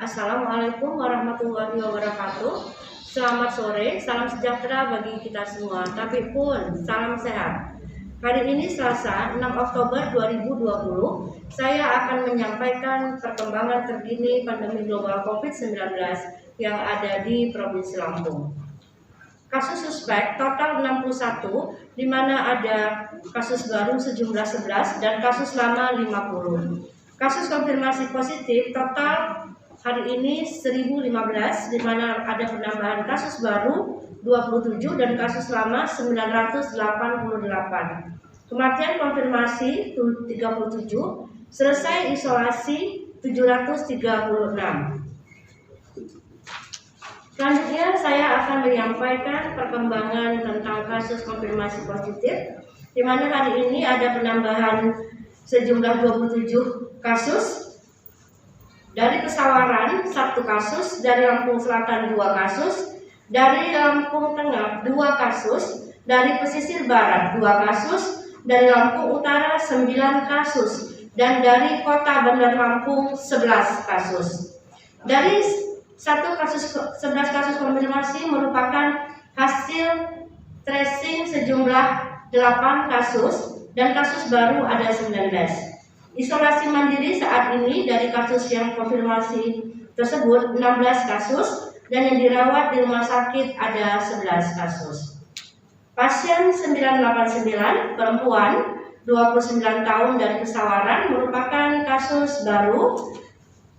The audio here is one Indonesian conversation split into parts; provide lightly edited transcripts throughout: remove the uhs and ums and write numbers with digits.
Assalamualaikum warahmatullahi wabarakatuh. Selamat sore, salam sejahtera bagi kita semua. Tapi pun salam sehat. Hari ini Selasa 6 Oktober 2020, saya akan menyampaikan perkembangan terkini pandemi global COVID-19 yang ada di Provinsi Lampung. Kasus suspek total 61, di mana ada kasus baru sejumlah 11 dan kasus lama 50. Kasus konfirmasi positif total hari ini 1015, di mana ada penambahan kasus baru 27 dan kasus lama 988. Kematian konfirmasi 37, selesai isolasi 736. Selanjutnya saya akan menyampaikan perkembangan tentang kasus konfirmasi positif, di mana hari ini ada penambahan sejumlah 27 kasus. Dari Pesawaran 1 kasus, dari Lampung Selatan 2 kasus, dari Lampung Tengah 2 kasus, dari Pesisir Barat 2 kasus, dari Lampung Utara 9 kasus, dan dari Kota Bandar Lampung 11 kasus. Dari 11 kasus konfirmasi merupakan hasil tracing sejumlah 8 kasus, dan kasus baru ada 19. Isolasi mandiri saat ini dari kasus yang konfirmasi tersebut 16 kasus, dan yang dirawat di rumah sakit ada 11 kasus. Pasien 989 perempuan 29 tahun dari Pesawaran merupakan kasus baru,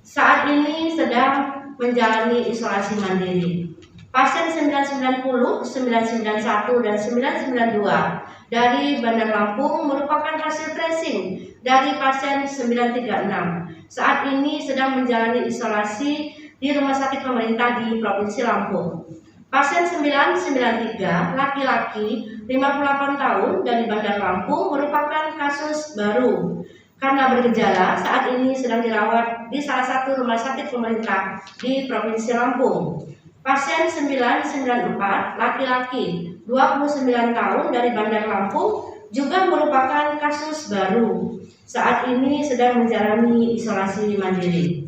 saat ini sedang menjalani isolasi mandiri. Pasien 990, 991, dan 992 dari Bandar Lampung merupakan hasil tracing dari pasien 936. Saat ini sedang menjalani isolasi di rumah sakit pemerintah di Provinsi Lampung. Pasien 993, laki-laki 58 tahun dari Bandar Lampung merupakan kasus baru. Karena bergejala, saat ini sedang dirawat di salah satu rumah sakit pemerintah di Provinsi Lampung. Pasien 994, laki-laki 29 tahun dari Bandar Lampung juga merupakan kasus baru. Saat ini sedang menjalani isolasi mandiri.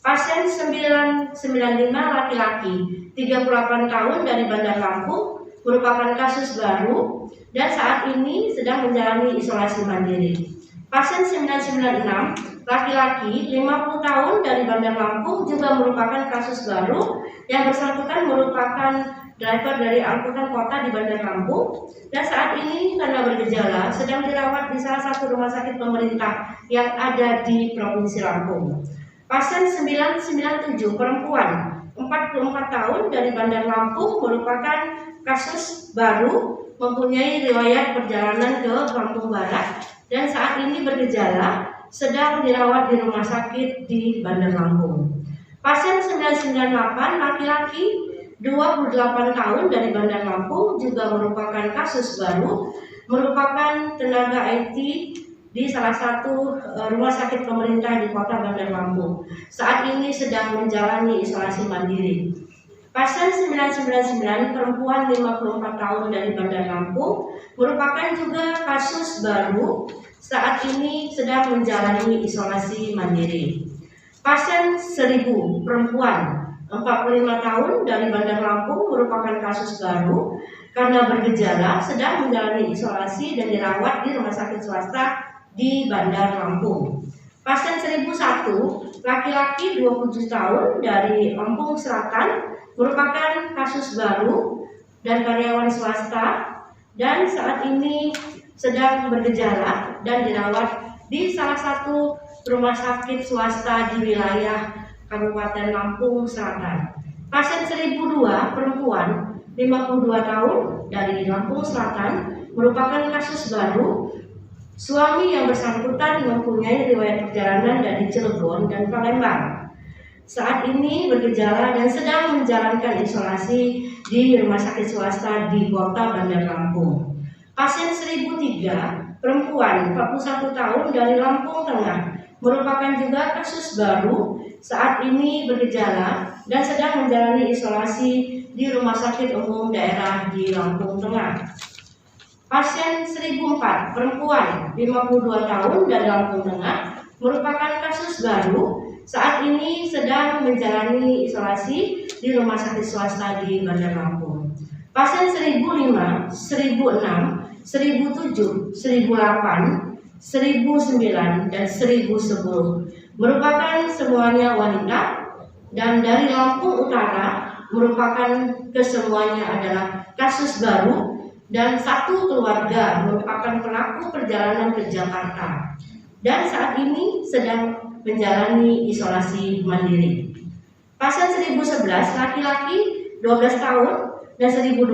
Pasien 995, laki-laki 38 tahun dari Bandar Lampung merupakan kasus baru dan saat ini sedang menjalani isolasi mandiri. Pasien 996, laki-laki 50 tahun dari Bandar Lampung juga merupakan kasus baru. Yang bersangkutan merupakan driver dari angkutan kota di Bandar Lampung dan saat ini karena bergejala sedang dirawat di salah satu rumah sakit pemerintah yang ada di Provinsi Lampung. Pasien 997, perempuan 44 tahun dari Bandar Lampung merupakan kasus baru, mempunyai riwayat perjalanan ke Lampung Barat dan saat ini bergejala sedang dirawat di rumah sakit di Bandar Lampung. Pasien 998, laki-laki 28 tahun dari Bandar Lampung juga merupakan kasus baru, merupakan tenaga IT di salah satu rumah sakit pemerintah di Kota Bandar Lampung. Saat ini sedang menjalani isolasi mandiri. Pasien 999, perempuan 54 tahun dari Bandar Lampung merupakan juga kasus baru, saat ini sedang menjalani isolasi mandiri. Pasien 1000, perempuan 45 tahun dari Bandar Lampung merupakan kasus baru karena bergejala sedang menjalani isolasi dan dirawat di rumah sakit swasta di Bandar Lampung. Pasien 1001, laki-laki 27 tahun dari Lampung Selatan merupakan kasus baru dan karyawan swasta dan saat ini sedang bergejala dan dirawat di salah satu rumah sakit swasta di wilayah Kabupaten Lampung Selatan. Pasien 1002, perempuan 52 tahun dari Lampung Selatan merupakan kasus baru. Suami yang bersangkutan mempunyai riwayat perjalanan dari Cilegon dan Palembang. Saat ini bergejala dan sedang menjalankan isolasi di rumah sakit swasta di Kota Bandar Lampung. Pasien 1003, perempuan 41 tahun dari Lampung Tengah merupakan juga kasus baru, saat ini bergejala dan sedang menjalani isolasi di Rumah Sakit Umum Daerah di Lampung Tengah. Pasien 1004, perempuan 52 tahun dari Lampung Tengah merupakan kasus baru saat ini sedang menjalani isolasi di rumah sakit swasta di Bandar Lampung. Pasien 1005, 1006, 1007, 1008, 1009, dan 1010 merupakan semuanya wanita, dan dari Lampung Utara merupakan kesemuanya adalah kasus baru, dan satu keluarga merupakan pelaku perjalanan ke Jakarta dan saat ini sedang menjalani isolasi mandiri. Pasien 1011 laki-laki 12 tahun dan 1012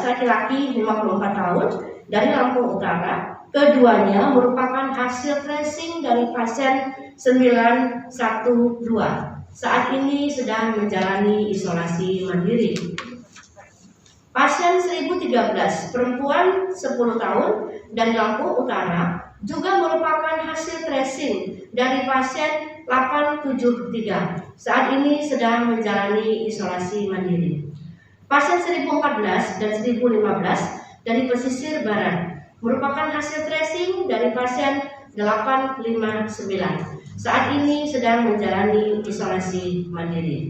laki-laki 54 tahun dari Lampung Utara. Keduanya merupakan hasil tracing dari pasien 912. Saat ini sedang menjalani isolasi mandiri. Pasien 1013 perempuan 10 tahun dari Lampung Utara juga merupakan hasil tracing dari pasien 873. Saat ini sedang menjalani isolasi mandiri. Pasien 1014 dan 1015 dari pesisir barat merupakan hasil tracing dari pasien 859. Saat ini sedang menjalani isolasi mandiri.